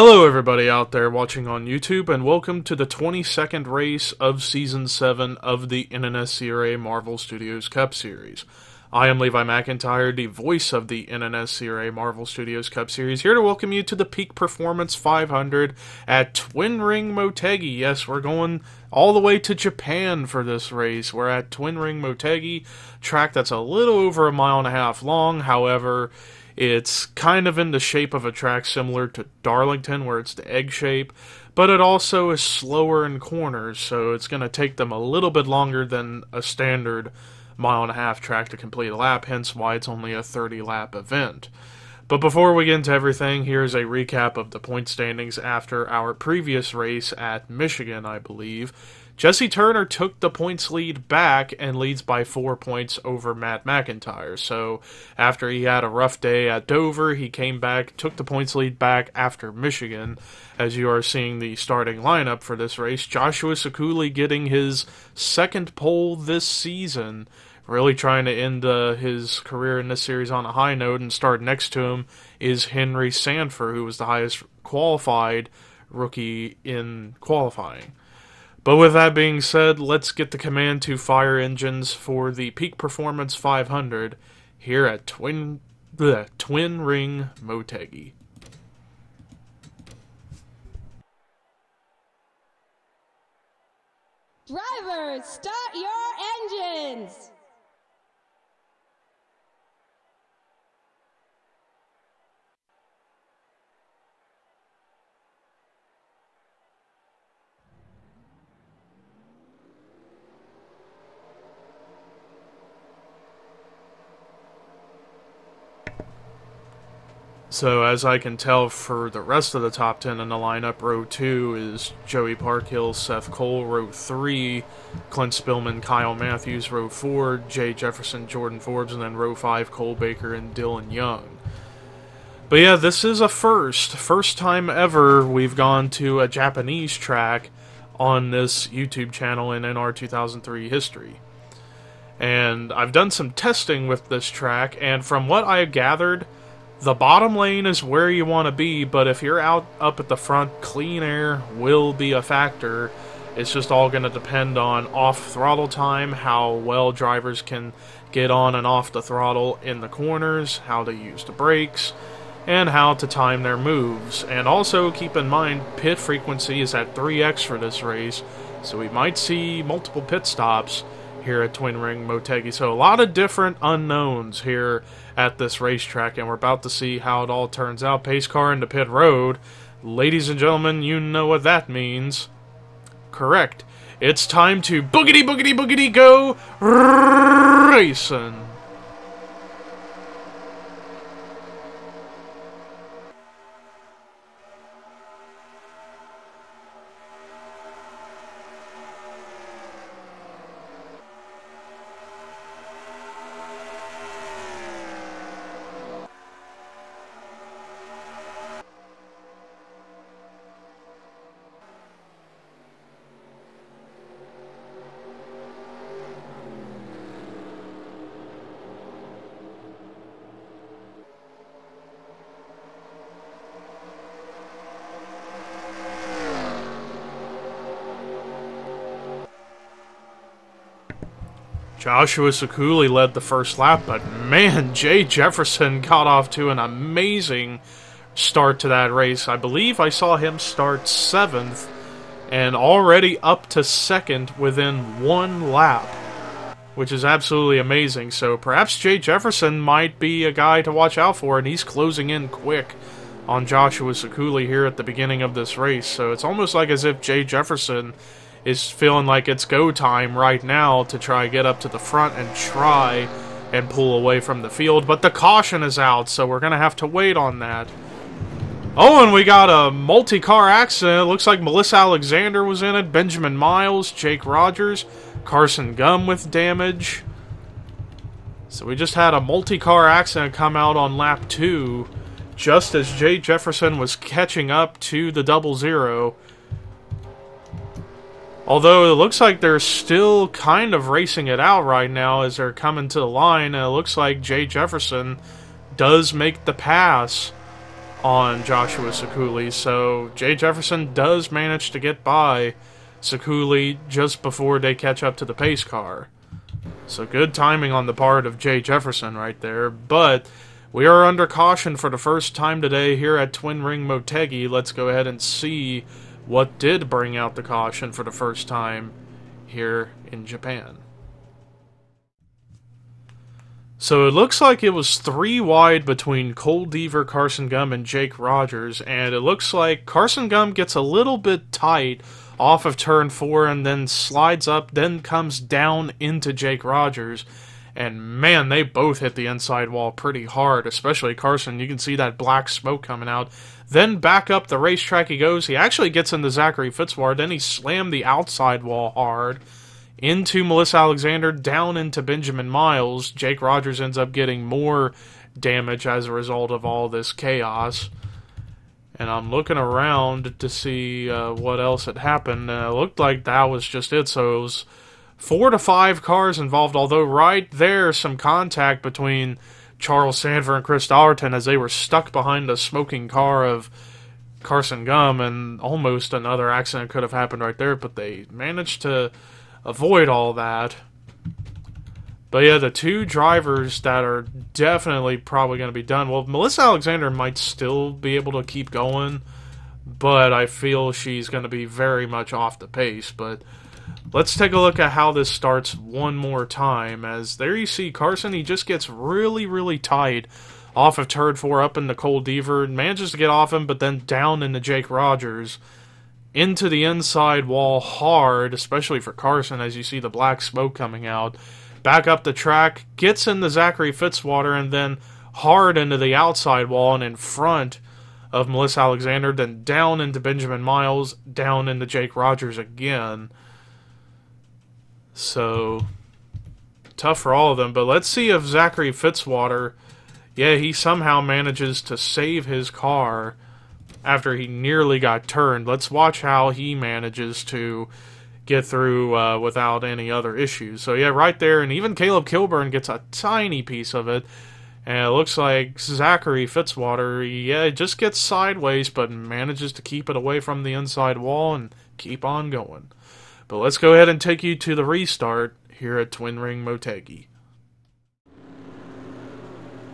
Hello everybody out there watching on YouTube, and welcome to the 22nd race of Season 7 of the NNSCRA Marvel Studios Cup Series. I am Levi McIntyre, the voice of the NNSCRA Marvel Studios Cup Series, here to welcome you to the Peak Performance 500 at Twin Ring Motegi. Yes, we're going all the way to Japan for this race. We're at Twin Ring Motegi, track that's a little over a mile and a half long. However, it's kind of in the shape of a track similar to Darlington, where it's the egg shape, but it also is slower in corners, so it's going to take them a little bit longer than a standard mile-and-a-half track to complete a lap, hence why it's only a 30-lap event. But before we get into everything, here's a recap of the point standings after our previous race at Michigan, I believe. Jesse Turner took the points lead back and leads by 4 points over Matt McIntyre. So after he had a rough day at Dover, he came back, took the points lead back after Michigan. As you are seeing the starting lineup for this race, Joshua Sekuli getting his second pole this season, really trying to end his career in this series on a high note, and start next to him is Henry Sanford, who was the highest qualified rookie in qualifying. But with that being said, let's get the command to fire engines for the Peak Performance 500 here at Twin Ring Motegi. Drivers, start your engines! So, as I can tell for the rest of the top 10 in the lineup, row 2 is Joey Parkhill, Seth Cole, row 3, Clint Spillman, Kyle Matthews, row 4, Jay Jefferson, Jordan Forbes, and then row 5, Cole Baker and Dylan Young. But yeah, this is a first time ever we've gone to a Japanese track on this YouTube channel in NR 2003 history. And I've done some testing with this track, and from what I gathered, the bottom lane is where you want to be, but if you're up at the front, clean air will be a factor. It's just all going to depend on off-throttle time, how well drivers can get on and off the throttle in the corners, how to use the brakes, and how to time their moves. And also keep in mind, pit frequency is at 3x for this race, so we might see multiple pit stops here at Twin Ring Motegi. So a lot of different unknowns here at this racetrack, and we're about to see how it all turns out. Pace car into pit road. Ladies and gentlemen, you know what that means. Correct. It's time to boogity boogity boogity go racing. Joshua Sekuli led the first lap, but man, Jay Jefferson got off to an amazing start to that race. I believe I saw him start 7th and already up to 2nd within one lap, which is absolutely amazing. So perhaps Jay Jefferson might be a guy to watch out for, and he's closing in quick on Joshua Sekuli here at the beginning of this race. So it's almost like as if Jay Jefferson is feeling like it's go time right now to try get up to the front and try and pull away from the field. But the caution is out, so we're going to have to wait on that. Oh, and we got a multi-car accident. It looks like Melissa Alexander was in it, Benjamin Miles, Jake Rogers, Carson Gum with damage. So we just had a multi-car accident come out on lap 2, just as Jay Jefferson was catching up to the 00. Although it looks like they're still kind of racing it out right now as they're coming to the line, and it looks like Jay Jefferson does make the pass on Joshua Sekuli. So Jay Jefferson does manage to get by Sekuli just before they catch up to the pace car. So good timing on the part of Jay Jefferson right there. But we are under caution for the first time today here at Twin Ring Motegi. Let's go ahead and see what did bring out the caution for the first time here in Japan. So it looks like it was 3 wide between Cole Deaver, Carson Gum, and Jake Rogers, and it looks like Carson Gum gets a little bit tight off of turn 4 and then slides up, then comes down into Jake Rogers, and man, they both hit the inside wall pretty hard, especially Carson. You can see that black smoke coming out. Then back up the racetrack he goes. He actually gets into Zachary Fitzwater, then he slammed the outside wall hard into Melissa Alexander, down into Benjamin Miles. Jake Rogers ends up getting more damage as a result of all this chaos. And I'm looking around to see what else had happened, and it looked like that was just it. So it was 4 to 5 cars involved, although right there, some contact between Charles Sanford and Chris Dollerton as they were stuck behind the smoking car of Carson Gum, and almost another accident could have happened right there, but they managed to avoid all that. But yeah, the 2 drivers that are definitely probably going to be done. Well, Melissa Alexander might still be able to keep going, but I feel she's going to be very much off the pace. But let's take a look at how this starts one more time. As there you see Carson, he just gets really, really tight off of turn 4 up into Cole Deaver, manages to get off him, but then down into Jake Rogers, into the inside wall hard, especially for Carson, as you see the black smoke coming out. Back up the track, gets into Zachary Fitzwater, and then hard into the outside wall and in front of Melissa Alexander, then down into Benjamin Miles, down into Jake Rogers again. So, tough for all of them, but let's see if Zachary Fitzwater, yeah, he somehow manages to save his car after he nearly got turned. Let's watch how he manages to get through without any other issues. So yeah, right there, and even Caleb Kilburn gets a tiny piece of it, and it looks like Zachary Fitzwater, yeah, just gets sideways, but manages to keep it away from the inside wall and keep on going. But let's go ahead and take you to the restart here at Twin Ring Motegi.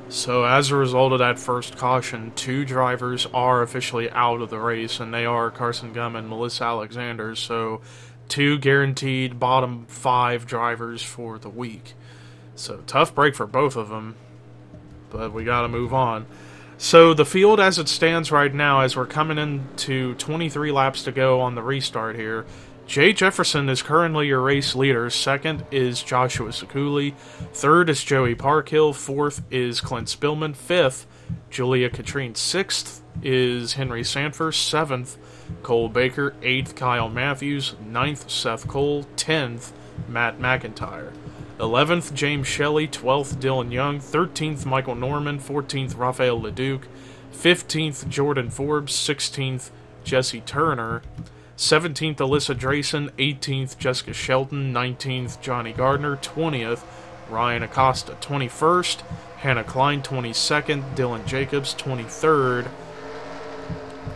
So as a result of that first caution, 2 drivers are officially out of the race, and they are Carson Gum and Melissa Alexander. So 2 guaranteed bottom 5 drivers for the week. So tough break for both of them, but we got to move on. So the field as it stands right now, as we're coming into 23 laps to go on the restart here, Jay Jefferson is currently your race leader. 2nd is Joshua Sekuli. 3rd is Joey Parkhill. 4th is Clint Spillman. 5th, Julia Katrine. 6th is Henry Sanford. 7th, Cole Baker. 8th, Kyle Matthews. 9th, Seth Cole. 10th, Matt McIntyre. 11th, James Shelley. 12th, Dylan Young. 13th, Michael Norman. 14th, Rafael Leduc. 15th, Jordan Forbes. 16th, Jesse Turner. 17th, Alyssa Drayson. 18th, Jessica Shelton. 19th, Johnny Gardner. 20th, Ryan Acosta. 21st, Hannah Klein. 22nd, Dylan Jacobs. 23rd,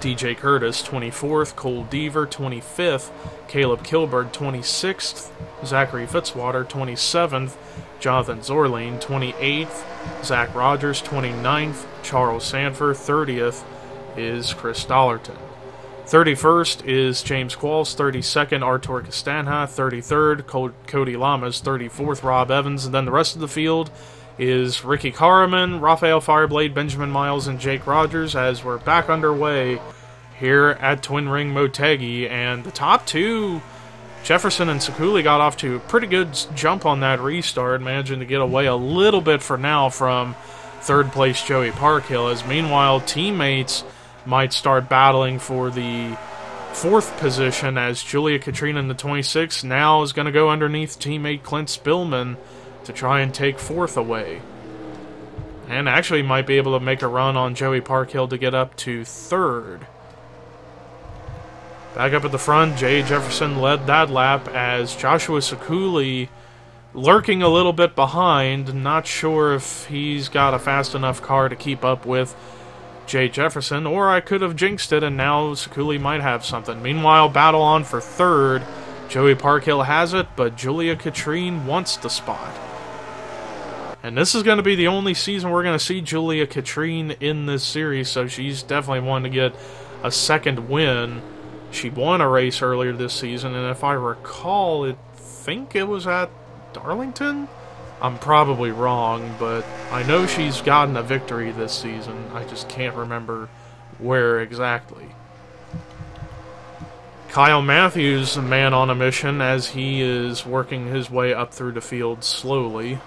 DJ Curtis. 24th, Cole Deaver. 25th, Caleb Kilburn. 26th, Zachary Fitzwater. 27th, Jonathan Zorline. 28th, Zach Rogers. 29th, Charles Sanford. 30th is Chris Dollerton. 31st is James Qualls. 32nd, Artur Castanha. 33rd, Cody Lamas. 34th, Rob Evans. And then the rest of the field is Ricky Karaman, Raphael Fireblade, Benjamin Miles, and Jake Rogers, as we're back underway here at Twin Ring Motegi. And the top 2, Jefferson and Sekuli, got off to a pretty good jump on that restart, managing to get away a little bit for now from 3rd place Joey Parkhill, as meanwhile teammates might start battling for the 4th position, as Julia Katrina in the 26th now is going to go underneath teammate Clint Spillman to try and take 4th away. And actually might be able to make a run on Joey Parkhill to get up to 3rd. Back up at the front, Jay Jefferson led that lap, as Joshua Sekuli lurking a little bit behind, not sure if he's got a fast enough car to keep up with Jay Jefferson, or I could have jinxed it and now Sekuli might have something. Meanwhile, battle on for third. Joey Parkhill has it, but Julia Katrine wants the spot. And this is going to be the only season we're going to see Julia Katrine in this series, so she's definitely wanting to get a second win. She won a race earlier this season, and if I recall, I think it was at Darlington? I'm probably wrong, but I know she's gotten a victory this season. I just can't remember where exactly. Kyle Matthews, a man on a mission, as he is working his way up through the field slowly.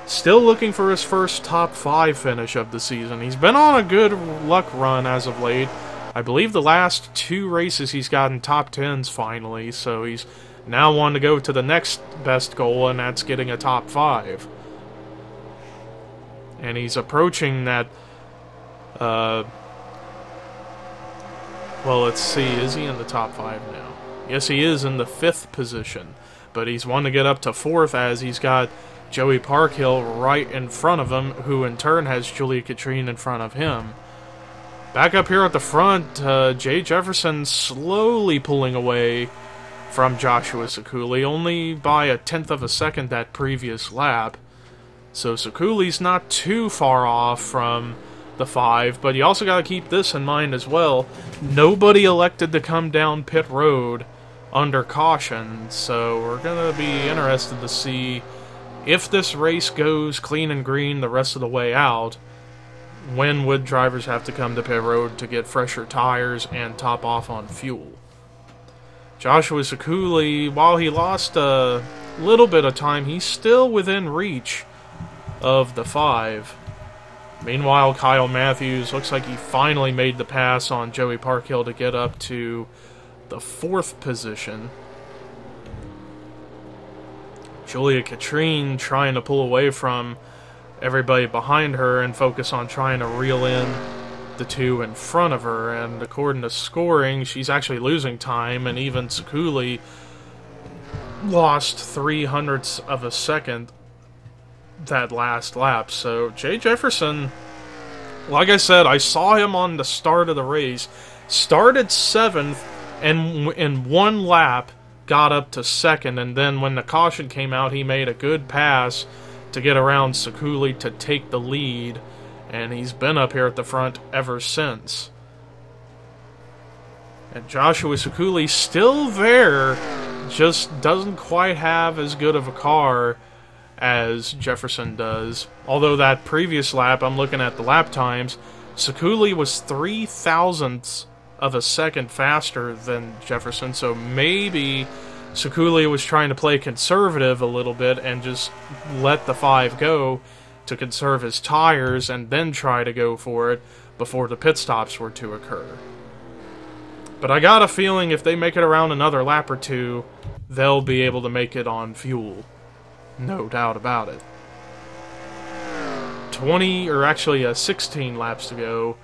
Still looking for his first top 5 finish of the season. He's been on a good luck run as of late. I believe the last 2 races he's gotten top 10s finally, so he's now wanting to go to the next best goal, and that's getting a top 5. And he's approaching that, well, let's see, is he in the top 5 now? Yes, he is in the 5th position, but he's wanting to get up to 4th as he's got Joey Parkhill right in front of him, who in turn has Julia Katrine in front of him. Back up here at the front, Jay Jefferson slowly pulling away from Joshua Sekuli, only by 1/10 of a second that previous lap. So Sekuli's not too far off from the 5, but you also got to keep this in mind as well. Nobody elected to come down pit road under caution, so we're going to be interested to see if this race goes clean and green the rest of the way out. When would drivers have to come to pit road to get fresher tires and top off on fuel? Joshua Sekuli, while he lost a little bit of time, he's still within reach of the 5. Meanwhile, Kyle Matthews looks like he finally made the pass on Joey Parkhill to get up to the 4th position. Julia Katrine trying to pull away from everybody behind her and focus on trying to reel in the 2 in front of her, and according to scoring, she's actually losing time, and even Sekuli lost 0.03 of a second that last lap. So Jay Jefferson, like I said, I saw him on the start of the race, started 7th, and in one lap got up to 2nd, and then when the caution came out, he made a good pass to get around Sekuli to take the lead, and he's been up here at the front ever since. And Joshua Sekuli still there, just doesn't quite have as good of a car as Jefferson does. Although that previous lap, I'm looking at the lap times, Sekuli was 0.03 of a second faster than Jefferson, so maybe Sekuli was trying to play conservative a little bit and just let the 5 go to conserve his tires and then try to go for it before the pit stops were to occur. But I got a feeling if they make it around another lap or 2, they'll be able to make it on fuel. No doubt about it. 16 laps to go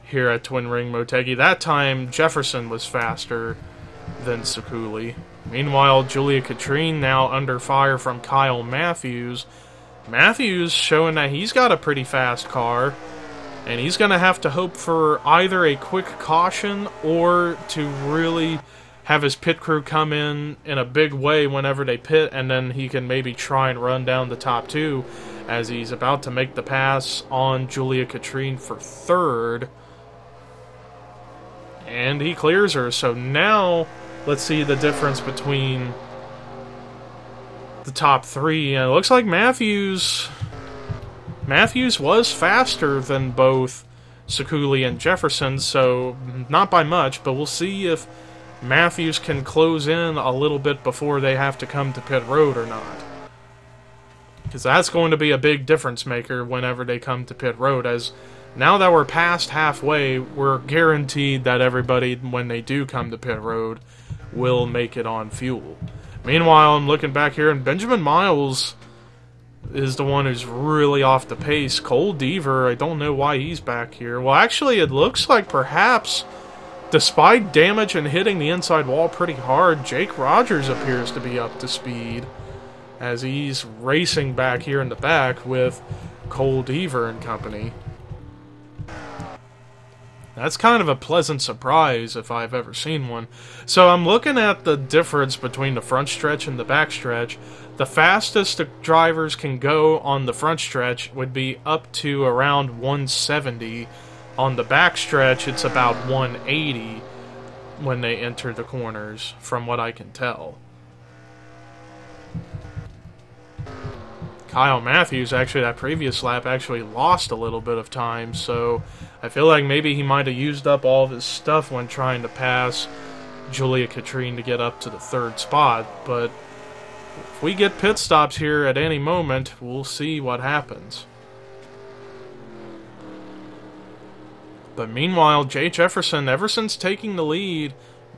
here at Twin Ring Motegi. That time, Jefferson was faster than Sekuli. Meanwhile, Julia Katrine now under fire from Kyle Matthews. Matthews showing that he's got a pretty fast car, and he's going to have to hope for either a quick caution or to really have his pit crew come in a big way whenever they pit, and then he can maybe try and run down the top 2 as he's about to make the pass on Julia Katrine for 3rd. And he clears her, so now let's see the difference between the top 3. And it looks like Matthews was faster than both Sekuli and Jefferson, so not by much, but we'll see if Matthews can close in a little bit before they have to come to pit road or not. Because that's going to be a big difference maker whenever they come to pit road, as now that we're past halfway, we're guaranteed that everybody, when they do come to pit road, will make it on fuel. Meanwhile, I'm looking back here, and Benjamin Miles is the one who's really off the pace. Cole Deaver, I don't know why he's back here. Well, actually, it looks like perhaps, despite damage and hitting the inside wall pretty hard, Jake Rogers appears to be up to speed, as he's racing back here in the back with Cole Deaver and company. That's kind of a pleasant surprise if I've ever seen one. So I'm looking at the difference between the front stretch and the back stretch. The fastest the drivers can go on the front stretch would be up to around 170. On the back stretch, it's about 180 when they enter the corners, from what I can tell. Kyle Matthews, actually, that previous lap, actually lost a little bit of time, so I feel like maybe he might have used up all of his stuff when trying to pass Julia Katrine to get up to the 3rd spot, but if we get pit stops here at any moment, we'll see what happens. But meanwhile, Jay Jefferson, ever since taking the lead,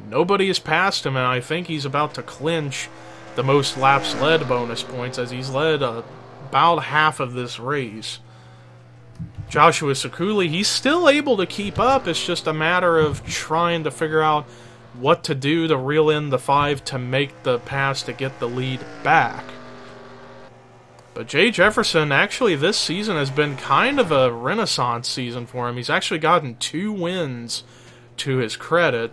nobody has passed him, and I think he's about to clinch the most laps led bonus points, as he's led about half of this race. Joshua Sakuli, he's still able to keep up. It's just a matter of trying to figure out what to do to reel in the 5 to make the pass to get the lead back. But Jay Jefferson, actually, this season has been kind of a renaissance season for him. He's actually gotten 2 wins to his credit,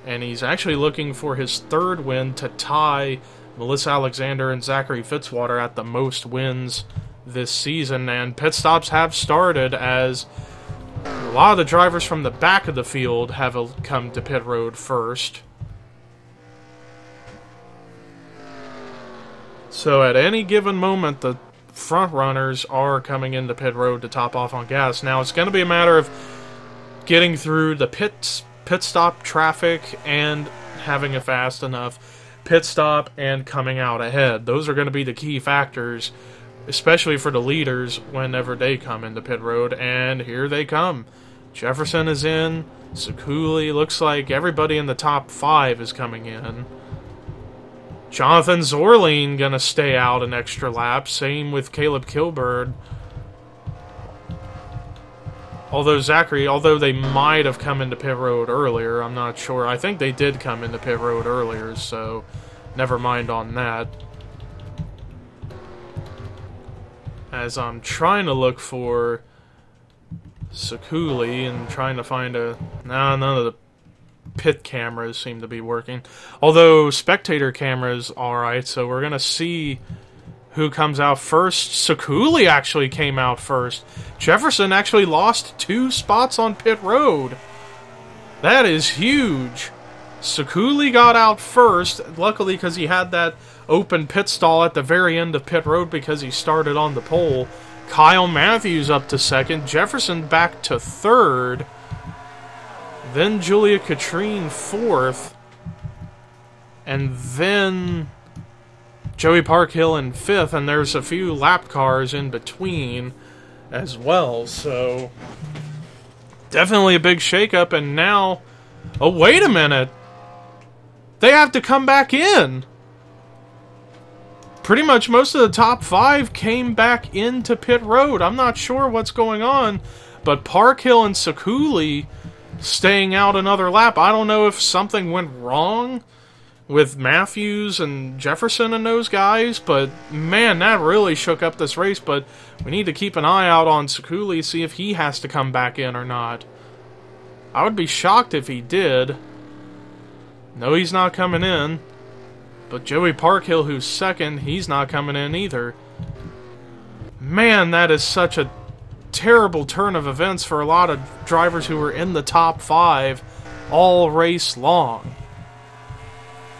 and he's actually looking for his 3rd win to tie Melissa Alexander and Zachary Fitzwater at the most wins this season. And pit stops have started, as a lot of the drivers from the back of the field have come to pit road first. So at any given moment, the front runners are coming into pit road to top off on gas. Now it's going to be a matter of getting through the pit stop traffic and having a fast enough pit stop and coming out ahead. Those are going to be the key factors, especially for the leaders whenever they come into pit road. And here they come. Jefferson is in. Sakuli, looks like everybody in the top 5 is coming in. Jonathan Zorline going to stay out an extra lap. Same with Caleb Kilburn. Although they might have come into pit road earlier, I'm not sure. I think they did come into pit road earlier, so never mind on that. As I'm trying to look for Sakuli and trying to find none of the pit cameras seem to be working. Although spectator cameras, alright, so we're going to see who comes out first. Sakuli actually came out first. Jefferson actually lost 2 spots on pit road. That is huge. Sakuli got out first, luckily because he had that open pit stall at the very end of pit road because he started on the pole. Kyle Matthews up to 2nd. Jefferson back to 3rd. Then Julia Katrine 4th. And then Joey Parkhill in 5th, and there's a few lap cars in between as well, so definitely a big shakeup. And now, oh, wait a minute, they have to come back in. Pretty much most of the top 5 came back into pit road. I'm not sure what's going on, but Parkhill and Sakuli staying out another lap. I don't know if something went wrong with Matthews and Jefferson and those guys, but man, that really shook up this race. But we need to keep an eye out on Sakuli, see if he has to come back in or not. I would be shocked if he did. No, he's not coming in. But Joey Parkhill, who's 2nd, he's not coming in either. Man, that is such a terrible turn of events for a lot of drivers who were in the top 5 all race long.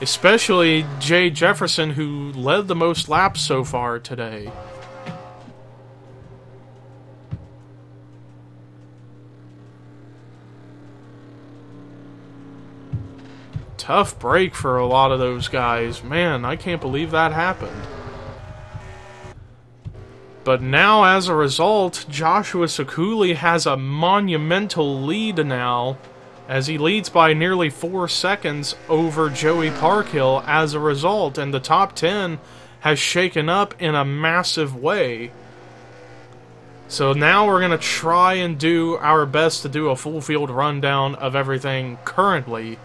Especially Jay Jefferson, who led the most laps so far today. Tough break for a lot of those guys. Man, I can't believe that happened. But now, as a result, Joshua Sakuli has a monumental lead now, as he leads by nearly 4 seconds over Joey Parkhill as a result, and the top 10 has shaken up in a massive way. So now we're going to try and do our best to do a full field rundown of everything currently.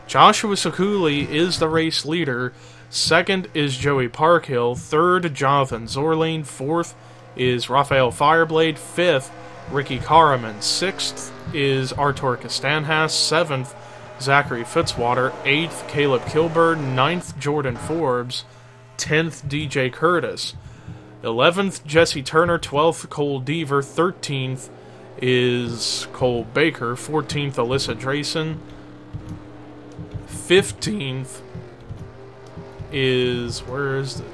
Joshua Sakuli is the race leader. 2nd is Joey Parkhill. 3rd, Jonathan Zorline. 4th is Rafael Fireblade. 5th Ricky Karaman. 6th is Artur Castanhas. 7th, Zachary Fitzwater. 8th, Caleb Kilburn. 9th, Jordan Forbes. 10th, DJ Curtis. 11th, Jesse Turner. 12th, Cole Deaver. 13th is Cole Baker. 14th, Alyssa Drayson. 15th is... where is it?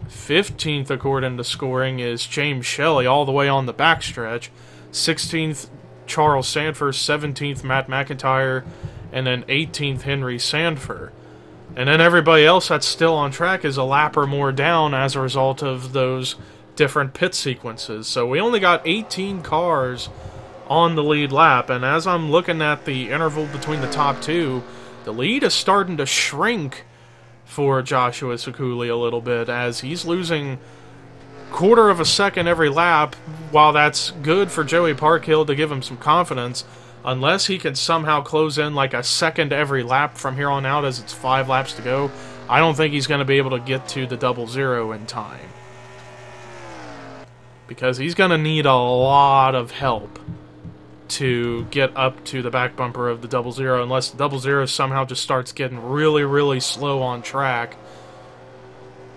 15th, according to scoring, is James Shelley, all the way on the backstretch. 16th, Charles Sanford. 17th, Matt McIntyre. And then 18th, Henry Sanford. And then everybody else that's still on track is a lap or more down as a result of those different pit sequences. So we only got 18 cars on the lead lap, and as I'm looking at the interval between the top two, the lead is starting to shrink for Joshua Sekuli a little bit, as he's losing quarter of a second every lap. While that's good for Joey Parkhill to give him some confidence, unless he can somehow close in like a second every lap from here on out as it's 5 laps to go, I don't think he's going to be able to get to the 00 in time. Because he's going to need a lot of help to get up to the back bumper of the 00, unless the 00 somehow just starts getting really, really slow on track.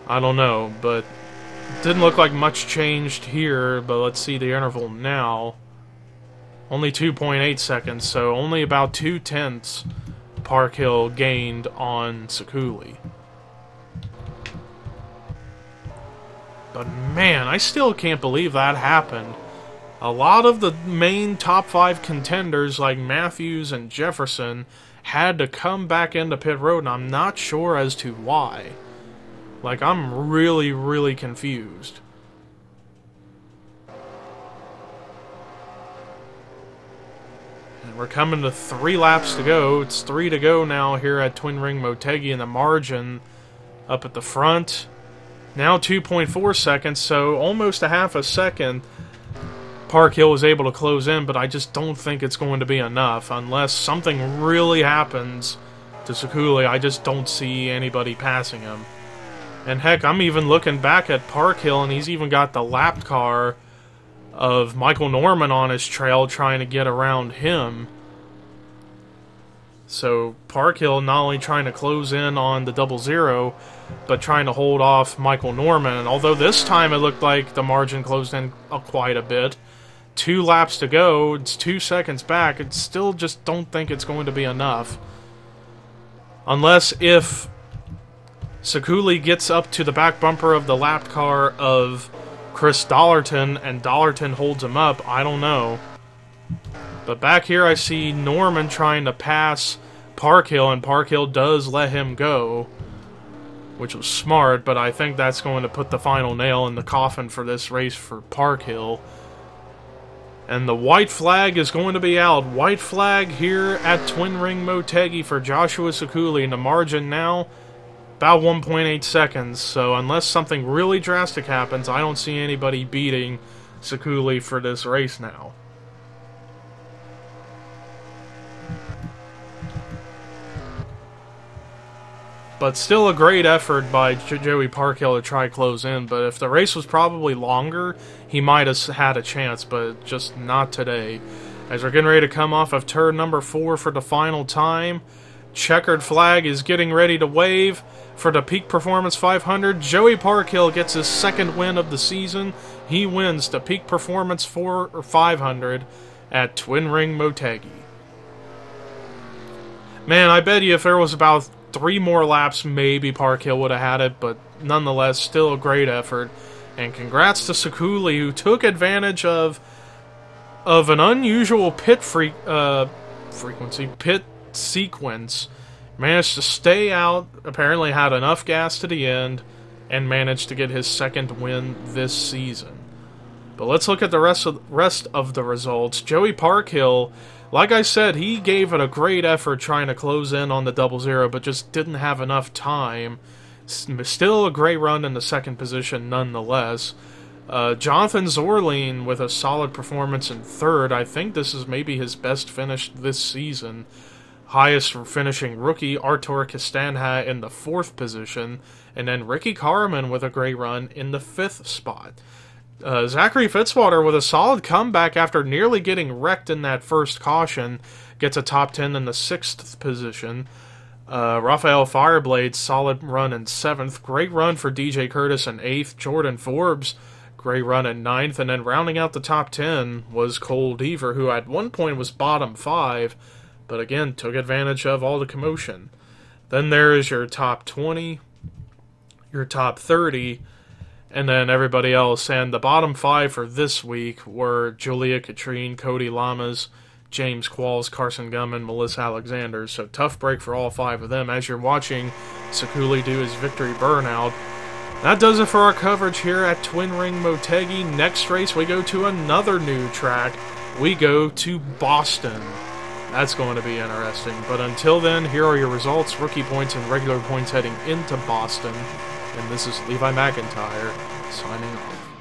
I don't know, but it didn't look like much changed here, but let's see the interval now. Only 2.8 seconds, so only about 2/10 Parkhill gained on Sekuli. But man, I still can't believe that happened. A lot of the main top 5 contenders like Matthews and Jefferson had to come back into pit road, and I'm not sure as to why. Like, I'm really, really confused. And we're coming to 3 laps to go. It's 3 to go now here at Twin Ring Motegi, and the margin up at the front. Now 2.4 seconds, so almost a half a second. Parkhill was able to close in, but I just don't think it's going to be enough. Unless something really happens to Sekuli, I just don't see anybody passing him. And heck, I'm even looking back at Parkhill, and he's even got the lap car of Michael Norman on his trail trying to get around him. So Parkhill not only trying to close in on the 00, but trying to hold off Michael Norman. And although this time it looked like the margin closed in quite a bit, 2 laps to go, it's 2 seconds back, I still just don't think it's going to be enough. Unless if Sekuli gets up to the back bumper of the lap car of Chris Dollarton and Dollarton holds him up, I don't know. But back here I see Norman trying to pass Parkhill, and Parkhill does let him go, which was smart, but I think that's going to put the final nail in the coffin for this race for Parkhill. And the white flag is going to be out. White flag here at Twin Ring Motegi for Joshua Sekuli, and the margin now about 1.8 seconds. So unless something really drastic happens, I don't see anybody beating Sekuli for this race now. But still a great effort by Joey Parkhill to try close in. But if the race was probably longer, he might have had a chance, but just not today. As we're getting ready to come off of turn number 4 for the final time, checkered flag is getting ready to wave for the Peak Performance 500. Joey Parkhill gets his 2nd win of the season. He wins the Peak Performance 500 at Twin Ring Motegi. Man, I bet you if there was about 3 more laps, maybe Parkhill would have had it, but nonetheless, still a great effort. And congrats to Sekuli, who took advantage of an unusual pit sequence. Managed to stay out, apparently had enough gas to the end, and managed to get his 2nd win this season. But let's look at the rest of the results. Joey Parkhill, like I said, he gave it a great effort trying to close in on the 00, but just didn't have enough time. Still a great run in the 2nd position nonetheless. Jonathan Zorline with a solid performance in 3rd. I think this is maybe his best finish this season. Highest finishing rookie, Artur Castanha in the 4th position. And then Ricky Karaman with a great run in the 5th spot. Zachary Fitzwater with a solid comeback after nearly getting wrecked in that first caution. Gets a top 10 in the 6th position. Raphael Fireblade's solid run in 7th. Great run for DJ Curtis in 8th. Jordan Forbes, great run in 9th. And then rounding out the top 10 was Cole Deaver, who at one point was bottom 5, but again took advantage of all the commotion. Then there is your top 20, your top 30, and then everybody else. And the bottom 5 for this week were Julia Katrine, Cody Lamas, James Qualls, Carson Gumman, Melissa Alexander. So tough break for all 5 of them. As you're watching Sekuli do his victory burnout. That does it for our coverage here at Twin Ring Motegi. Next race, we go to another new track. We go to Boston. That's going to be interesting. But until then, here are your results, rookie points, and regular points heading into Boston. And this is Levi McIntyre signing off.